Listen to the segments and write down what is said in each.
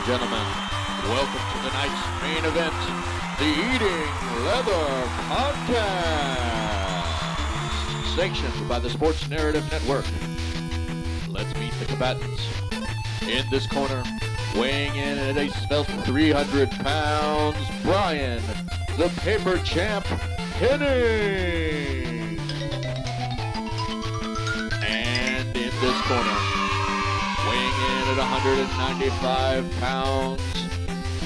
gentlemen, welcome to tonight's main event, the Eating Leather Podcast, sanctioned by the Sports Narrative Network. Let's meet the combatants. In this corner, weighing in at a svelte 300 pounds, Brian, the paper champ, Henning. And in this corner, weighing in at 195 pounds,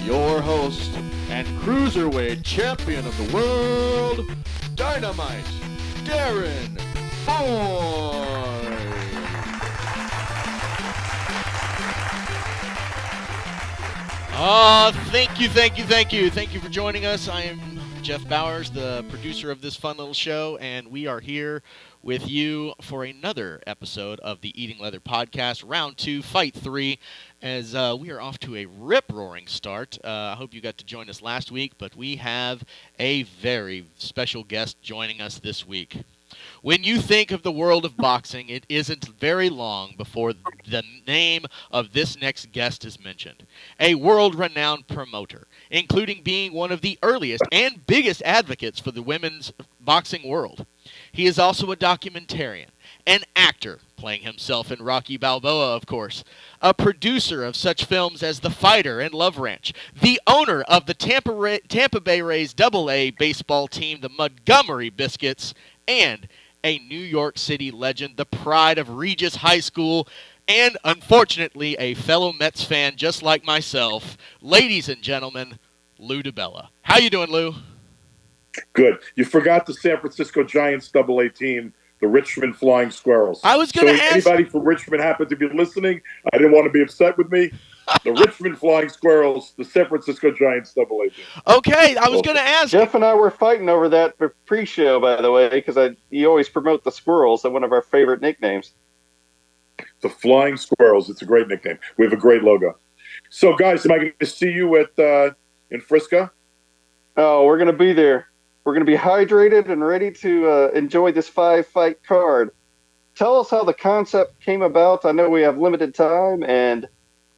your host and cruiserweight champion of the world, Dynamite, Darren Boyd. Thank you. Thank you for joining us. I am Jeff Bowers, the producer of this fun little show, and we are here with you for another episode of the Eating Leather Podcast, Round 2, Fight 3, as we are off to a rip-roaring start. I hope you got to join us last week, but we have a very special guest joining us this week. When you think of the world of boxing, it isn't very long before the name of this next guest is mentioned. A world-renowned promoter, including being one of the earliest and biggest advocates for the women's boxing world. He is also a documentarian, an actor, playing himself in Rocky Balboa, of course, a producer of such films as The Fighter and Love Ranch, the owner of the Tampa Bay Rays AA baseball team, the Montgomery Biscuits, and a New York City legend, the pride of Regis High School, and unfortunately a fellow Mets fan just like myself. Ladies and gentlemen, Lou DiBella. How you doing, Lou? Good. You forgot the San Francisco Giants AA team, the Richmond Flying Squirrels. I was going to ask. Anybody from Richmond happen to be listening? I didn't want to be upset with me. The Richmond Flying Squirrels, the San Francisco Giants AA team. Okay, I was going to ask. Jeff and I were fighting over that pre-show, by the way, because you always promote the Squirrels. They're one of our favorite nicknames. The Flying Squirrels. It's a great nickname. We have a great logo. So, guys, am I going to see you in Frisco? Oh, we're going to be there. We're going to be hydrated and ready to enjoy this 5-fight card. Tell us how the concept came about. I know we have limited time, and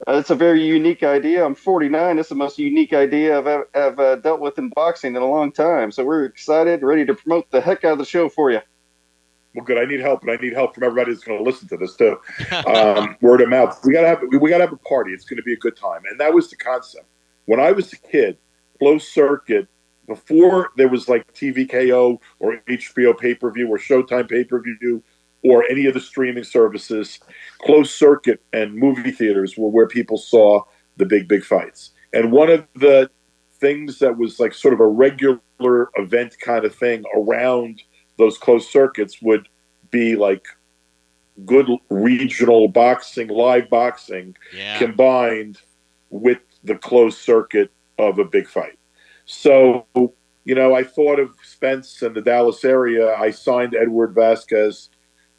it's a very unique idea. I'm 49. It's the most unique idea I've dealt with in boxing in a long time. So we're excited, ready to promote the heck out of the show for you. Well, good. I need help, and I need help from everybody that's going to listen to this too. Word of mouth. We gotta have a party. It's going to be a good time, and that was the concept. When I was a kid, closed circuit, before there was like TVKO or HBO pay-per-view or Showtime pay-per-view or any of the streaming services, closed circuit and movie theaters were where people saw the big fights. And one of the things that was like sort of a regular event kind of thing around those closed circuits would be like good regional boxing, live boxing, combined with the closed circuit of a big fight. So, I thought of Spence and the Dallas area. I signed Edward Vasquez,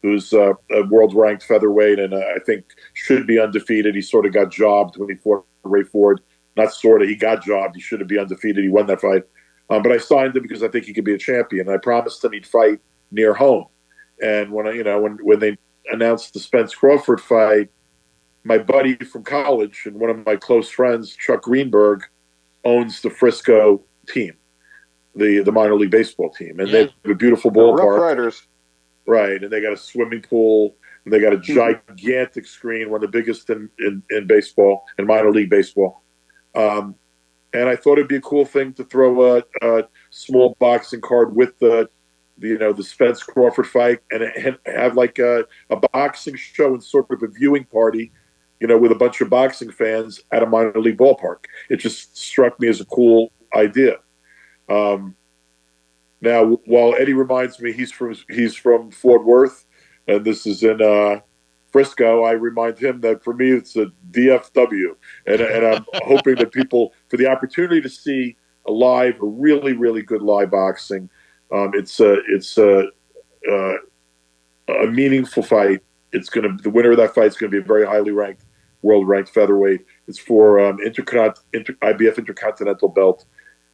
who's a world-ranked featherweight and I think should be undefeated. He sort of got jobbed when he fought Ray Ford. Not sort of, he got jobbed. He should be undefeated. He won that fight. But I signed him because I think he could be a champion. I promised him he'd fight near home. And when they announced the Spence Crawford fight, my buddy from college and one of my close friends, Chuck Greenberg, owns the Frisco team, the minor league baseball team. And they have a beautiful ballpark. Rough Riders. Right, and they got a swimming pool, and they got a gigantic screen, one of the biggest in baseball, in minor league baseball. And I thought it'd be a cool thing to throw a small boxing card with the Spence Crawford fight and have like a boxing show and sort of a viewing party, with a bunch of boxing fans at a minor league ballpark. It just struck me as a cool idea. Now, while Eddie reminds me he's from Fort Worth, and this is in Frisco, I remind him that for me it's a DFW, and I'm hoping that people, for the opportunity to see a really, really good live boxing, it's a meaningful fight. The winner of that fight is going to be a very highly ranked, world-ranked featherweight. It's for IBF Intercontinental belt.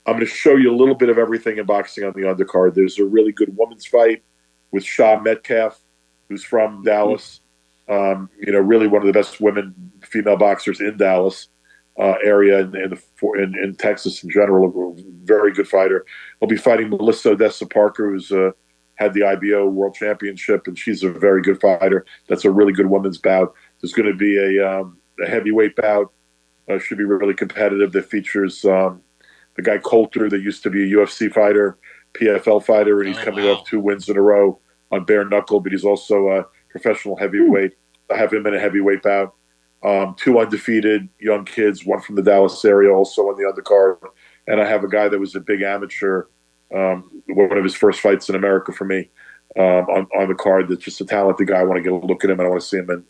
I'm going to show you a little bit of everything in boxing on the undercard. There's a really good women's fight with Shaw Metcalf, who's from Dallas. Really one of the best female boxers in Dallas. area in Texas in general. A very good fighter. He'll be fighting Melissa Odessa Parker, who's had the IBO World Championship, and she's a very good fighter. That's a really good women's bout. There's going to be a heavyweight bout. Should be really competitive. That features the guy Coulter, that used to be a UFC fighter, PFL fighter, and he's coming off 2 wins in a row on bare knuckle, but he's also a professional heavyweight. I have him in a heavyweight bout. 2 undefeated young kids, one from the Dallas area, also on the undercard. And I have a guy that was a big amateur, one of his first fights in America for me, on the card. That's just a talented guy. I want to get a look at him, and I want to see him,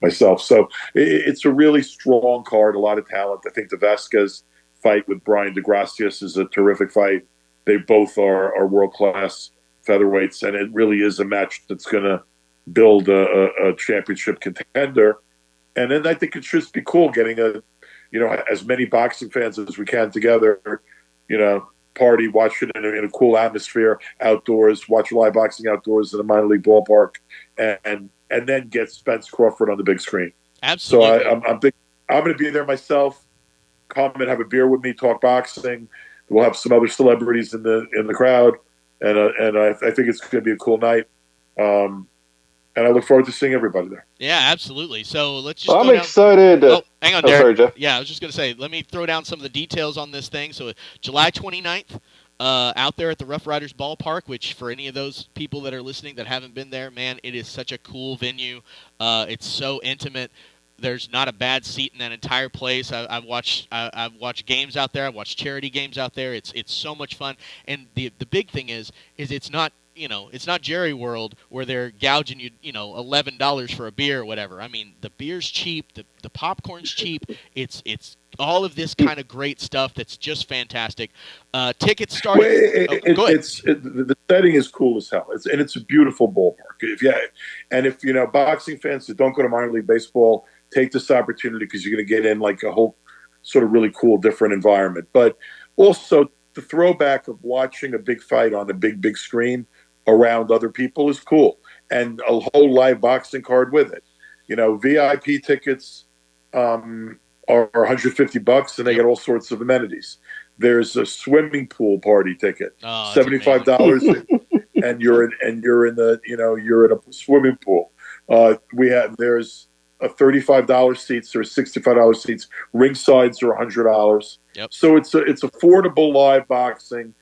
myself. So it's a really strong card, a lot of talent. I think the Vasquez fight with Brian DeGracias is a terrific fight. They both are world-class featherweights, and it really is a match that's going to build a championship contender. And then I think it should be cool getting as many boxing fans as we can together, party, watch it in a cool atmosphere outdoors, watch live boxing outdoors in a minor league ballpark, and then get Spence Crawford on the big screen. Absolutely. So I'm going to be there myself. Come and have a beer with me, talk boxing. We'll have some other celebrities in the crowd, and I think it's going to be a cool night. And I look forward to seeing everybody there. Yeah, absolutely. So let's just. I'm excited. Hang on, Derek. Sorry, Jeff. Yeah, I was just going to say, let me throw down some of the details on this thing. So July 29th, out there at the Rough Riders Ballpark, which for any of those people that are listening that haven't been there, man, it is such a cool venue. It's so intimate. There's not a bad seat in that entire place. I've watched games out there. I've watched charity games out there. It's so much fun. And the big thing is it's not. It's not Jerry World where they're gouging you, $11 for a beer or whatever. I mean, the beer's cheap, the popcorn's cheap. It's all of this kind of great stuff that's just fantastic. Tickets start. Go ahead. The setting is cool as hell. It's a beautiful ballpark. If boxing fans that don't go to minor league baseball, take this opportunity because you're going to get in like a whole sort of really cool, different environment. But also the throwback of watching a big fight on a big screen around other people is cool, and a whole live boxing card with it. VIP tickets are $150, and they get all sorts of amenities. There's a swimming pool party ticket, $75, and you're in a swimming pool. There's a $35 seats or $65 seats. Ringsides are $100. Yep. So it's affordable live boxing.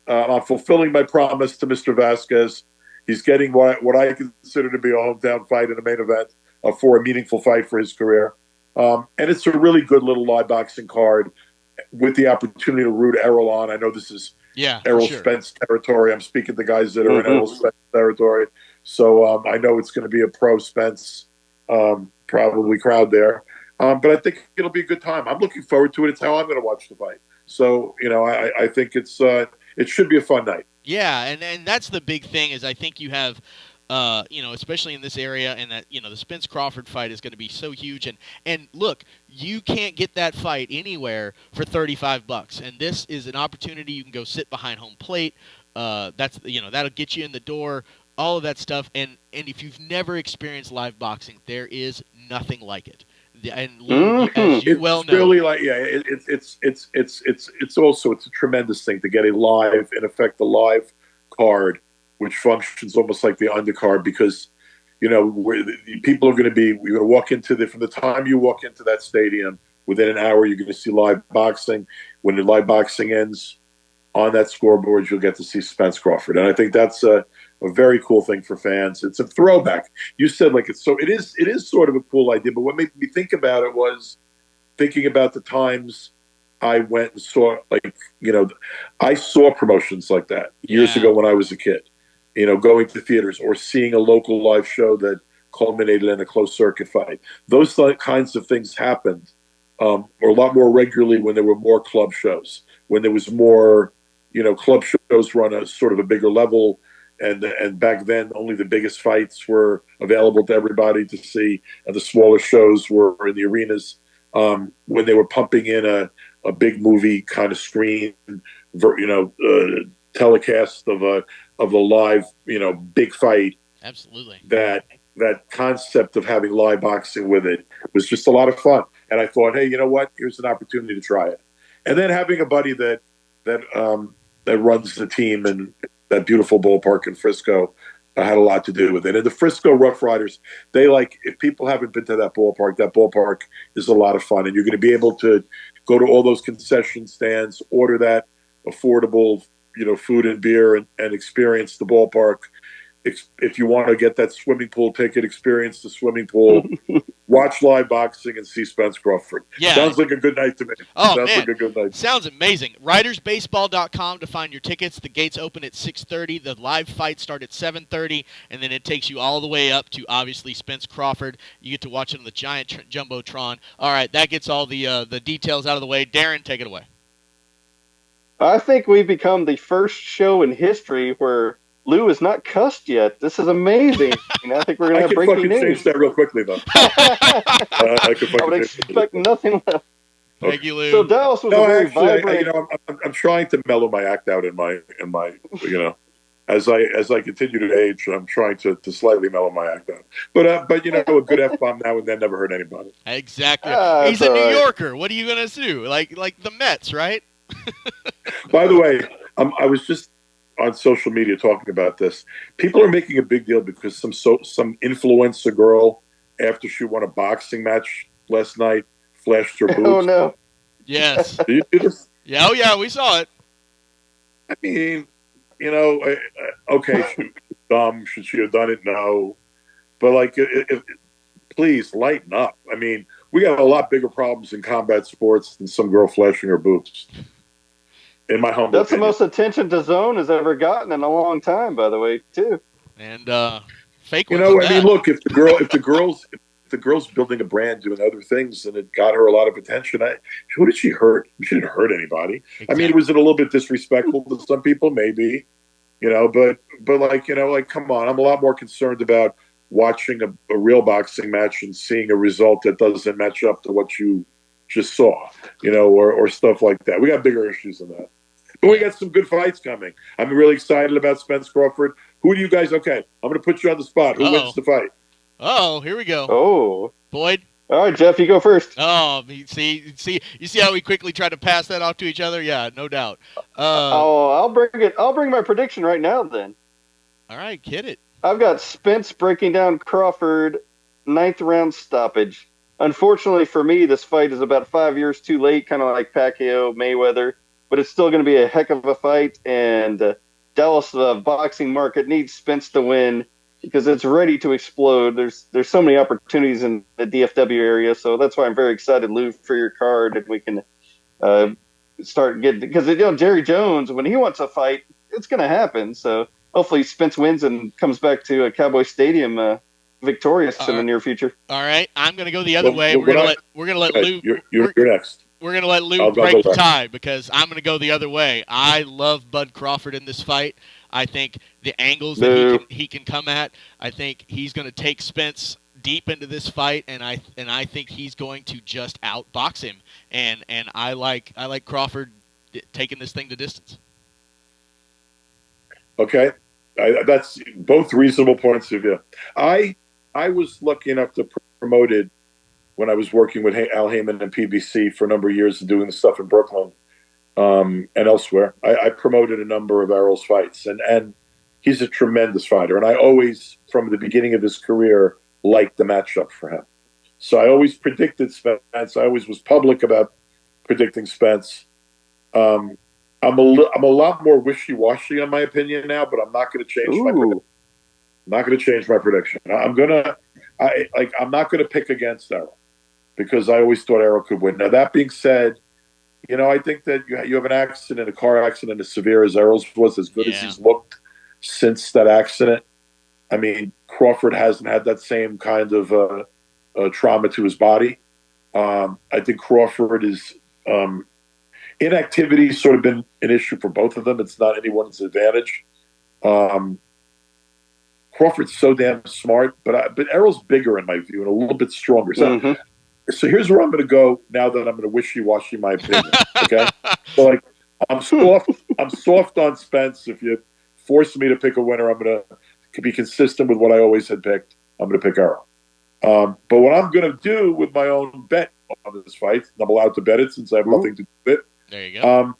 I'm fulfilling my promise to Mr. Vasquez. He's getting what I consider to be a hometown fight in a main event for a meaningful fight for his career. And it's a really good little live boxing card with the opportunity to root Errol on. I know this is Errol Spence territory. I'm speaking to guys that are in Errol Spence territory. So I know it's going to be a pro Spence probably crowd there. But I think it'll be a good time. I'm looking forward to it. It's how I'm going to watch the fight. So, I think it should be a fun night. Yeah, and that's the big thing is I think you have, especially in this area, and that the Spence Crawford fight is going to be so huge. And look, you can't get that fight anywhere for $35, and this is an opportunity. You can go sit behind home plate. That'll get you in the door. All of that stuff, and if you've never experienced live boxing, there is nothing like it. And as you well know, really it's also a tremendous thing to get a live card, which functions almost like the undercard because people are going to walk into from the time you walk into that stadium, within an hour you're going to see live boxing. When the live boxing ends, on that scoreboard you'll get to see Spence Crawford, and I think that's a very cool thing for fans. It's a throwback. You said it is sort of a cool idea, but what made me think about it was thinking about the times I went and saw, I saw promotions like that years ago when I was a kid, going to theaters or seeing a local live show that culminated in a closed circuit fight. Those kinds of things happened or a lot more regularly when there were more club shows, when there was more, club shows run a sort of a bigger level. And back then, only the biggest fights were available to everybody to see, and the smaller shows were in the arenas. When they were pumping in a big movie kind of screen, telecast of a live, big fight. Absolutely. That concept of having live boxing with it was just a lot of fun. and I thought, hey, you know what? Here's an opportunity to try it. And then having a buddy that runs the team in that beautiful ballpark in Frisco had a lot to do with it. And the Frisco Rough Riders, if people haven't been to that ballpark is a lot of fun. And you're going to be able to go to all those concession stands, order that affordable, food and beer and experience the ballpark. If you want to get that swimming pool ticket, experience the swimming pool, watch live boxing, and see Spence Crawford. Yeah. Sounds like a good night to me. Oh, Sounds man. like a good night. Sounds amazing. RidersBaseball.com to find your tickets. The gates open at 6:30. The live fights start at 7:30, and then it takes you all the way up to, obviously, Spence Crawford. You get to watch it on the giant Jumbotron. All right, that gets all the details out of the way. Darren, take it away. I think we've become the first show in history where Lou is not cussed yet. This is amazing. I think we're going to have breaking news. I can change that real quickly, though. I would expect nothing less. Thank you, Lou. So Dallas was a very vibrant. I'm trying to mellow my act out in my as I continue to age, I'm trying to slightly mellow my act out. But a good F-bomb now and then never hurt anybody. Exactly. He's a New Yorker. What are you going to do? Like the Mets, right? By the way, I was just on social media talking about this. People are making a big deal because some influencer girl, after she won a boxing match last night, flashed her boobs. Oh no! Yes. Did you do this? Yeah. Oh yeah, we saw it. I mean, okay, dumb. Should she have done it? No, but please lighten up. I mean, we got a lot bigger problems in combat sports than some girl flashing her boobs. In my humble That's opinion. the most attention DAZN has ever gotten in a long time, by the way, too. And fake. Look, if the girl's building a brand, doing other things, and it got her a lot of attention. Who did she hurt? She didn't hurt anybody. Exactly. I mean, was it a little bit disrespectful to some people? Maybe, but come on. I'm a lot more concerned about watching a real boxing match and seeing a result that doesn't match up to what you just saw, or stuff like that. We got bigger issues than that. But we got some good fights coming. I'm really excited about Spence Crawford. Who do you guys? Okay, I'm going to put you on the spot. Who wins the fight? Oh, here we go. Oh, Boyd. All right, Jeff, you go first. Oh, you see how we quickly tried to pass that off to each other? Yeah, no doubt. I'll bring my prediction right now. Then. All right, hit it. I've got Spence breaking down Crawford, 9th round stoppage. Unfortunately for me, this fight is about 5 years too late, kind of like Pacquiao, Mayweather. But it's still going to be a heck of a fight, and Dallas boxing market needs Spence to win because it's ready to explode. There's so many opportunities in the DFW area, so that's why I'm very excited, Lou, for your card, and we can start getting, because Jerry Jones, when he wants a fight, it's going to happen. So hopefully Spence wins and comes back to Cowboy Stadium victorious in the near future. All right, I'm going to go the other way. We're going to let Lou. You're next. We're going to let Lou break the tie because I'm going to go the other way. I love Bud Crawford in this fight. I think the angles that he can come at, I think he's going to take Spence deep into this fight, and I think he's going to just outbox him. And I like Crawford taking this thing to distance. Okay, that's both reasonable points of view. I was lucky enough to promote it when I was working with Al Heyman and PBC for a number of years and doing the stuff in Brooklyn and elsewhere. I promoted a number of Errol's fights, and he's a tremendous fighter. And I always, from the beginning of his career, liked the matchup for him. So I always predicted Spence. I always was public about predicting Spence. I'm a lot more wishy-washy on my opinion now, but I'm not going to change my prediction. I'm not going to change my prediction. I'm not going to pick against Errol, because I always thought Errol could win. Now, that being said, I think that you have an accident, a car accident as severe as Errol's was, as good as he's looked since that accident. I mean, Crawford hasn't had that same kind of trauma to his body. I think Crawford is inactivity sort of been an issue for both of them. It's not anyone's advantage. Crawford's so damn smart, but Errol's bigger in my view and a little bit stronger. So, so here's where I'm going to go now that I'm going to wishy-washy my opinion. Okay, so I'm soft on Spence. If you force me to pick a winner, I'm going to be consistent with what I always had picked. I'm going to pick Errol. But what I'm going to do with my own bet on this fight. I'm allowed to bet it since I have nothing to do with it. There you go.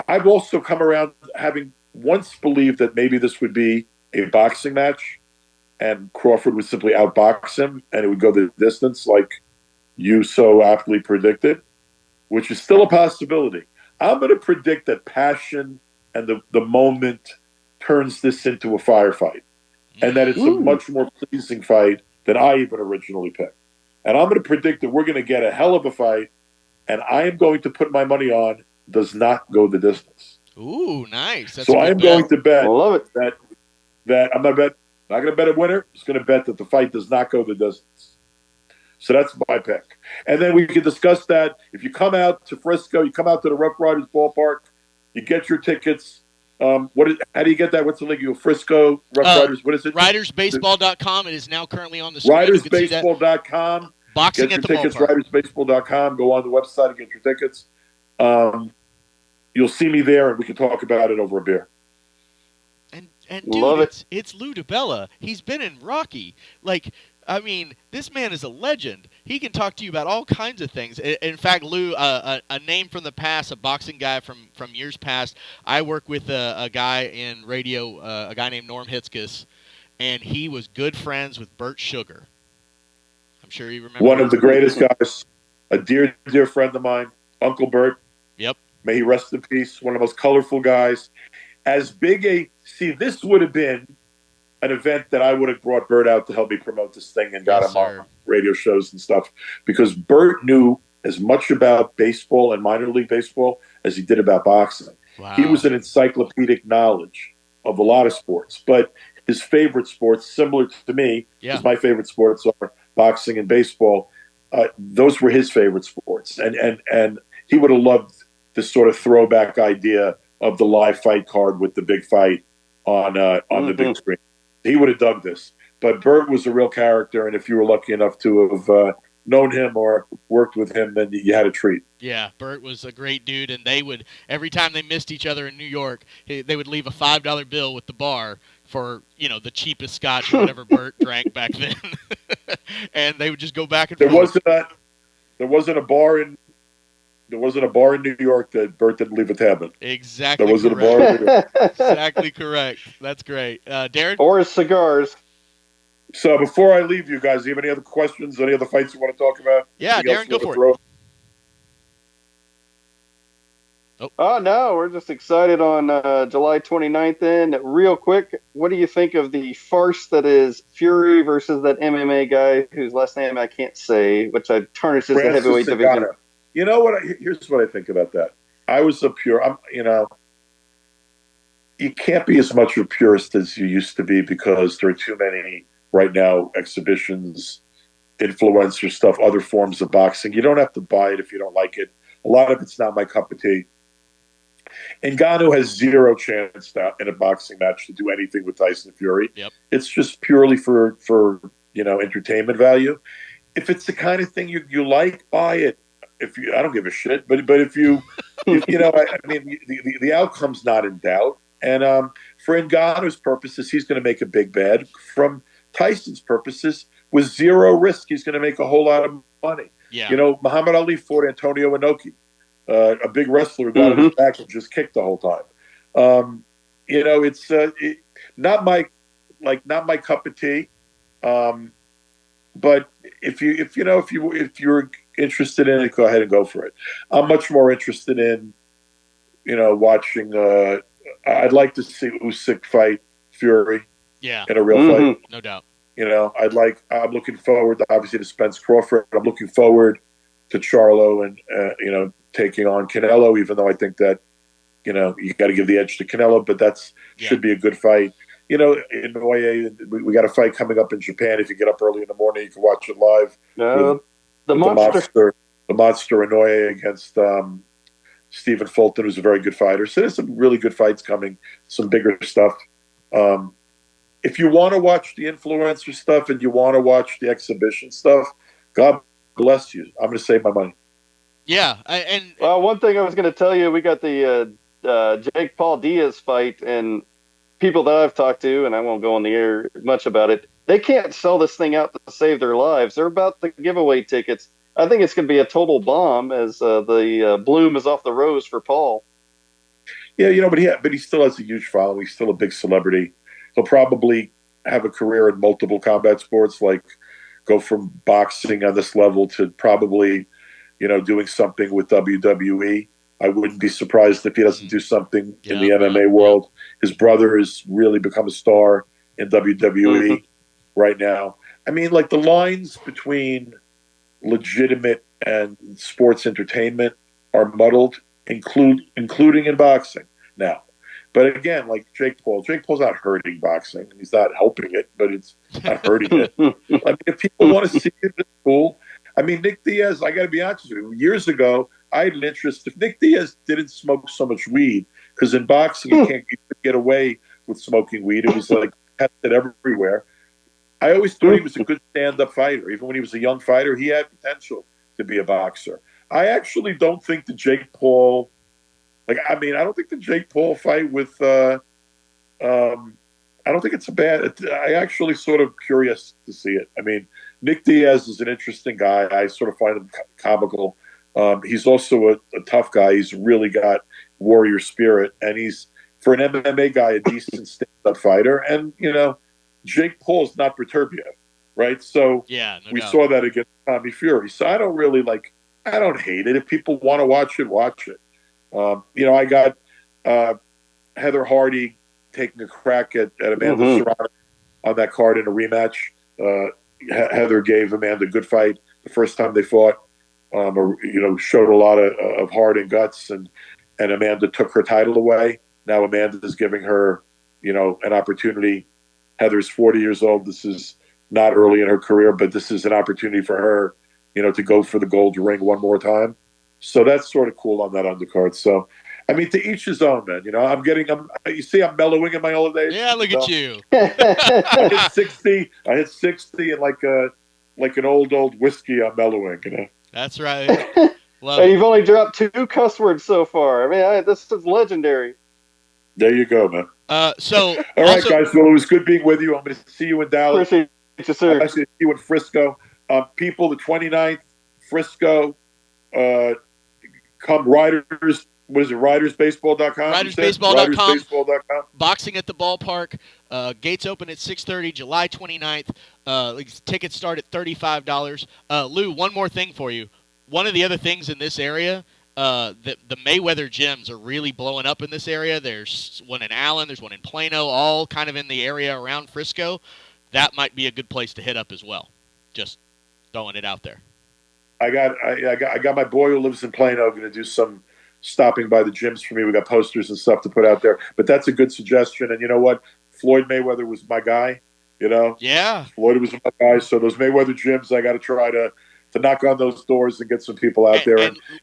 I've also come around having once believed that maybe this would be a boxing match and Crawford would simply outbox him and it would go the distance like you so aptly predicted, which is still a possibility. I'm going to predict that passion and the moment turns this into a firefight and that it's a much more pleasing fight than I even originally picked. And I'm going to predict that we're going to get a hell of a fight, and I am going to put my money on does not go the distance. Ooh, nice. That's so I am going to bet I love it. that I'm not going to bet a winner. I'm just going to bet that the fight does not go the distance. So that's my pick. And then we can discuss that. If you come out to Frisco, you come out to the Rough Riders ballpark, you get your tickets. How do you get that? What's the link? You go Frisco, Rough Riders, what is it? RidersBaseball.com. It is now currently on the screen. RidersBaseball.com. Boxing get at the your tickets, ballpark. RidersBaseball.com. Go on the website and get your tickets. You'll see me there, and we can talk about it over a beer. And dude, it's Lou DiBella. He's been in Rocky. Like, I mean, this man is a legend. He can talk to you about all kinds of things. In fact, Lou, a name from the past, a boxing guy from years past. I work with a guy in radio, a guy named Norm Hitzkes, and he was good friends with Bert Sugar. I'm sure you remember. One of the greatest guys, a dear, dear friend of mine, Uncle Bert. Yep. May he rest in peace. One of the most colorful guys. This would have been an event that I would have brought Bert out to help me promote this thing and got him on radio shows and stuff, because Bert knew as much about baseball and minor league baseball as he did about boxing. Wow. He was an encyclopedic knowledge of a lot of sports, but his favorite sports, similar to me, because my favorite sports are boxing and baseball, those were his favorite sports. And he would have loved this sort of throwback idea of the live fight card with the big fight on the big screen. He would have dug this. But Bert was a real character, and if you were lucky enough to have known him or worked with him, then you had a treat. Yeah, Bert was a great dude, and they would, every time they missed each other in New York, they would leave a $5 bill with the bar for, the cheapest scotch or whatever Bert drank back then. And they would just go back and forth. There wasn't a bar in New York that Bert didn't leave a tab in. Exactly. There wasn't a bar in New York. Exactly correct. That's great. Darren? Or his cigars. So before I leave you guys, do you have any other questions, any other fights you want to talk about? Yeah, Darren, go for it. Oh, no, we're just excited on July 29th. And real quick, what do you think of the farce that is Fury versus that MMA guy whose last name I can't say, which tarnishes the heavyweight division? You know what? Here's what I think about that. I was you can't be as much of a purist as you used to be because there are too many right now exhibitions, influencer stuff, other forms of boxing. You don't have to buy it if you don't like it. A lot of it's not my cup of tea. Ngannou has zero chance in a boxing match to do anything with Tyson Fury. Yep. It's just purely for entertainment value. If it's the kind of thing you like, buy it. I don't give a shit. But if you, the outcome's not in doubt. And for Ngannou's purposes, he's going to make a big bad. From Tyson's purposes, with zero risk, he's going to make a whole lot of money. Yeah. Muhammad Ali fought Antonio Inoki, a big wrestler who got on his back and just kicked the whole time. It's not my cup of tea. But if you're interested in it, go ahead and go for it. I'm much more interested in, watching. I'd like to see Usyk fight Fury. Yeah. In a real fight. No doubt. I'm looking forward, obviously, to Spence Crawford. I'm looking forward to Charlo and, taking on Canelo, even though I think that, you got to give the edge to Canelo, but should be a good fight. Inoue, we got a fight coming up in Japan. If you get up early in the morning, you can watch it live. The monster Inoue against Stephen Fulton, who's a very good fighter. So there's some really good fights coming, some bigger stuff. If you want to watch the influencer stuff and you want to watch the exhibition stuff, God bless you. I'm going to save my money. Yeah. One thing I was going to tell you, we got the Jake Paul Diaz fight, and people that I've talked to, and I won't go on the air much about it, they can't sell this thing out to save their lives. They're about to give away tickets. I think it's going to be a total bomb as the bloom is off the rose for Paul. Yeah, but he still has a huge following. He's still a big celebrity. He'll probably have a career in multiple combat sports, like go from boxing on this level to probably, doing something with WWE. I wouldn't be surprised if he doesn't do something in the MMA world. His brother has really become a star in WWE right now. I mean, like the lines between legitimate and sports entertainment are muddled, including in boxing now. But again, like Jake Paul's not hurting boxing. He's not helping it, but it's not hurting it. I mean, if people want to see it, it's cool. I mean, Nick Diaz, I got to be honest with you. Years ago, I had an interest. If Nick Diaz didn't smoke so much weed, because in boxing you can't get away with smoking weed. It was like tested everywhere. I always thought he was a good stand-up fighter. Even when he was a young fighter, he had potential to be a boxer. I actually don't think the Jake Paul, I don't think the Jake Paul fight with, I don't think it's a bad. I actually sort of curious to see it. I mean, Nick Diaz is an interesting guy. I sort of find him comical. He's also a tough guy. He's really got warrior spirit, and he's, for an MMA guy, a decent stand-up fighter. And Jake Paul's not Beterbiev, right? So we saw that against Tommy Fury. So I don't hate it. If people want to watch it, watch it. I got Heather Hardy taking a crack at Amanda Serrano on that card in a rematch. Heather gave Amanda a good fight the first time they fought. Showed a lot of heart and guts, and Amanda took her title away. Now Amanda is giving her, an opportunity. Heather's 40 years old. This is not early in her career, but this is an opportunity for her, to go for the gold ring one more time. So that's sort of cool on that undercard. So, I mean, to each his own, man. You see, I'm mellowing in my old age. Yeah, look at you. I hit 60. And like an old whiskey, I'm mellowing. That's right. And you've only dropped 2 cuss words so far. I mean, this is legendary. There you go, man. All right, guys. Well, it was good being with you. I'm going to see you in Dallas. Appreciate you, sir. I'm actually see you in Frisco. People, the 29th, Frisco. Come Riders. What is it? RidersBaseball.com. RidersBaseball.com. Boxing at the ballpark. Gates open at 6:30, July 29th. Tickets start at $35. Lou, one more thing for you. One of the other things in this area, the Mayweather gyms are really blowing up in this area. There's one in Allen. There's one in Plano, all kind of in the area around Frisco. That might be a good place to hit up as well. Just throwing it out there. I got my boy who lives in Plano going to do some stopping by the gyms for me. We got posters and stuff to put out there. But that's a good suggestion. And you know what? Floyd Mayweather was my guy. Yeah. Floyd was my guy. So those Mayweather gyms, I got to try to knock on those doors and get some people out there.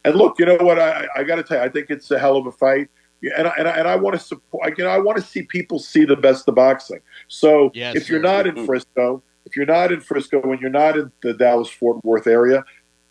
And look, you know what? I got to tell you, I think it's a hell of a fight. And I want to support. I want to see people see the best of boxing. So if you're not in Frisco, and you're not in the Dallas-Fort Worth area,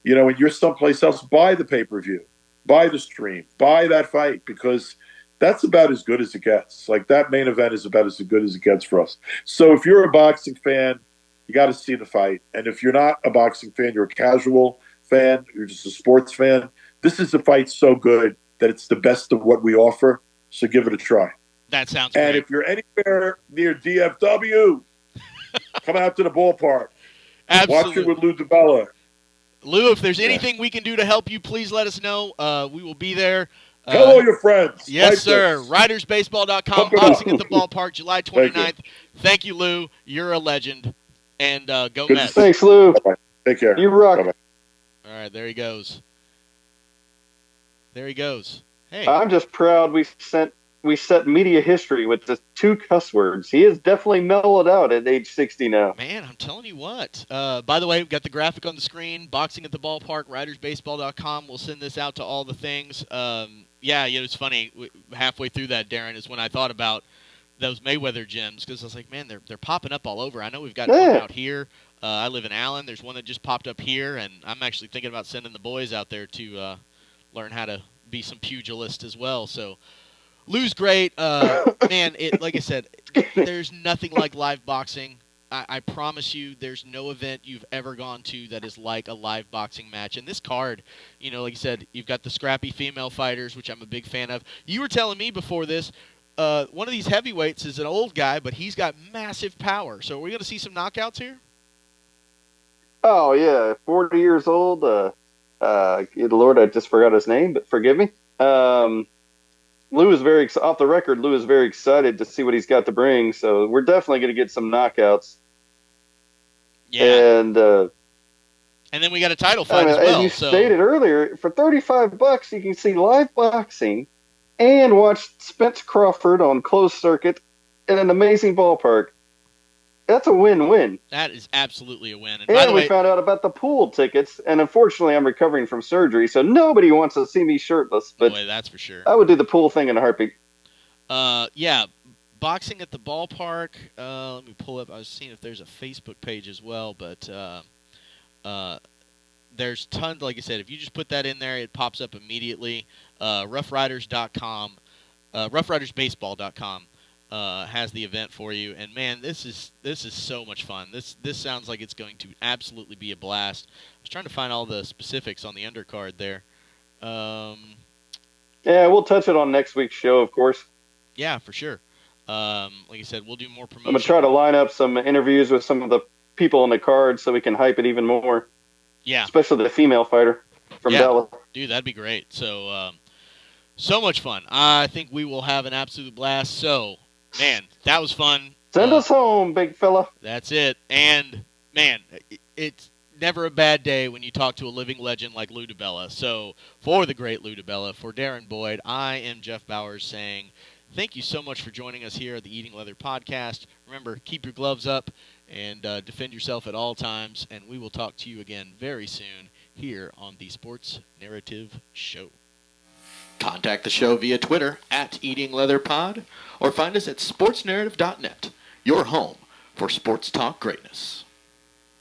and you're someplace else, buy the pay-per-view, buy the stream, buy that fight, because that's about as good as it gets. Like, that main event is about as good as it gets for us. So if you're a boxing fan, you got to see the fight. And if you're not a boxing fan, you're a casual fan, you're just a sports fan, this is a fight so good that it's the best of what we offer. So give it a try. That sounds great. And if you're anywhere near DFW, come out to the ballpark. Absolutely. Watch it with Lou DiBella. Lou, if there's anything we can do to help you, please let us know. We will be there. Tell all your friends. Yes, sir. RidersBaseball.com, Boxing at the Ballpark, July 29th. Thank you, Lou. You're a legend. And go Mets. Thanks, Lou. Bye-bye. Take care. You rock. Bye-bye. All right, there he goes. Hey. I'm just proud we set media history with the 2 cuss words. He is definitely mellowed out at age 60 now. Man, I'm telling you what. By the way, we've got the graphic on the screen. Boxing at the Ballpark, RidersBaseball.com. We'll send this out to all the things. It's funny. Halfway through that, Darren, is when I thought about those Mayweather gyms, because I was like, man, they're popping up all over. I know we've got one out here. I live in Allen. There's one that just popped up here, and I'm actually thinking about sending the boys out there to learn how to be some pugilist as well. So Lou's great. Man, like I said, there's nothing like live boxing. I promise you, there's no event you've ever gone to that is like a live boxing match. And this card, like you said, you've got the scrappy female fighters, which I'm a big fan of. You were telling me before this, one of these heavyweights is an old guy, but he's got massive power. So are we going to see some knockouts here? Oh yeah, 40 years old. Lord, I just forgot his name, but forgive me. Lou is off the record. Lou is very excited to see what he's got to bring. So we're definitely going to get some knockouts. Yeah. And then we got a title fight as As well. you stated earlier, for $35, you can see live boxing and watch Spence Crawford on closed circuit in an amazing ballpark. That's a win-win. That is absolutely a win. And by the way, we found out about the pool tickets, and unfortunately, I'm recovering from surgery, so nobody wants to see me shirtless. But that's for sure. I would do the pool thing in a heartbeat. Yeah, boxing at the ballpark. Let me pull up. I was seeing if there's a Facebook page as well, but there's tons. Like I said, if you just put that in there, it pops up immediately. Roughriders.com, roughridersbaseball.com. Has the event for you, and man, this is so much fun. This sounds like it's going to absolutely be a blast. I was trying to find all the specifics on the undercard there. Yeah, we'll touch it on next week's show, of course. Yeah, for sure. Like I said, we'll do more promotion. I'm gonna try to line up some interviews with some of the people on the card so we can hype it even more. Yeah, especially the female fighter from Bella. Dude, that'd be great. So, so much fun. I think we will have an absolute blast. So. Man, that was fun. Send us home, big fella. That's it. And, man, it's never a bad day when you talk to a living legend like Lou DiBella. So, for the great Lou DiBella, for Darren Boyd, I am Jeff Bowers saying thank you so much for joining us here at the Eating Leather Podcast. Remember, keep your gloves up and defend yourself at all times. And we will talk to you again very soon here on the Sports Narrative Show. Contact the show via Twitter @EatingLeatherPod or find us at sportsnarrative.net, your home for sports talk greatness.